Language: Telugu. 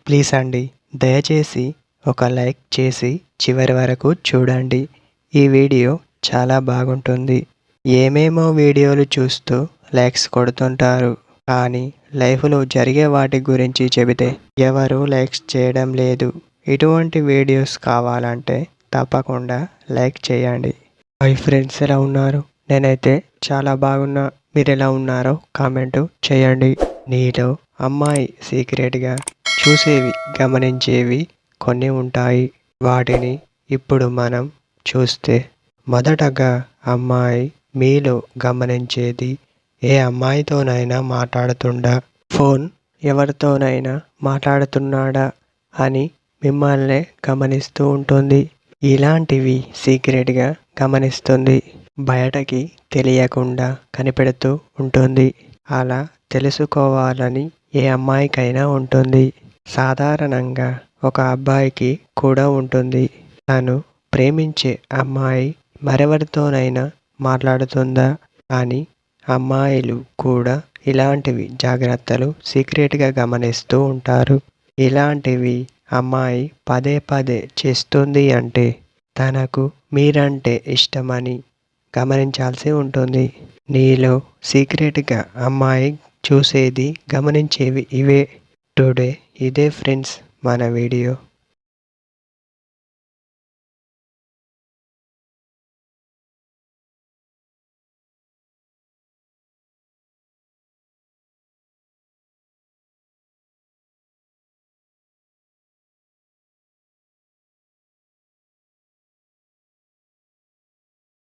ప్లీజ్ అండి, దయచేసి ఒక లైక్ చేసి చివరి వరకు చూడండి. ఈ వీడియో చాలా బాగుంటుంది. ఏమేమో వీడియోలు చూస్తూ లైక్స్ కొడుతుంటారు, కానీ లైఫ్లో జరిగే వాటి గురించి చెబితే ఎవరు లైక్స్ చేయడం లేదు. ఇటువంటి వీడియోస్ కావాలంటే తప్పకుండా లైక్ చేయండి. హాయ్ ఫ్రెండ్స్, ఎలా ఉన్నారు? నేనైతే చాలా బాగున్నా. మీరు ఎలా ఉన్నారో కామెంటు చేయండి. నీలో అమ్మాయి సీక్రెట్గా చూసేవి, గమనించేవి కొన్ని ఉంటాయి. వాటిని ఇప్పుడు మనం చూస్తే, మొదటగా అమ్మాయి మీలో గమనించేది, ఏ అమ్మాయితోనైనా మాట్లాడుతుండా, ఫోన్ ఎవరితోనైనా మాట్లాడుతున్నాడా అని మిమ్మల్నే గమనిస్తూ ఉంటుంది. ఇలాంటివి సీక్రెట్గా గమనిస్తుంది. బయటకి తెలియకుండా కనిపెడుతూ ఉంటుంది. అలా తెలుసుకోవాలని ఏ అమ్మాయికైనా ఉంటుంది. సాధారణంగా ఒక అబ్బాయికి కూడా ఉంటుంది. తను ప్రేమించే అమ్మాయి మరెవరితోనైనా మాట్లాడుతుందా అని. అమ్మాయిలు కూడా ఇలాంటివి జాగ్రత్తలు సీక్రెట్గా గమనిస్తూ ఉంటారు. ఇలాంటివి అమ్మాయి పదే పదే చేస్తుంది అంటే తనకు మీరంటే ఇష్టమని గమనించాల్సి ఉంటుంది. నీలో సీక్రెట్గా అమ్మాయి చూసేది, గమనించేవి ఇవే. టుడే ఇదే ఫ్రెండ్స్ మన వీడియో.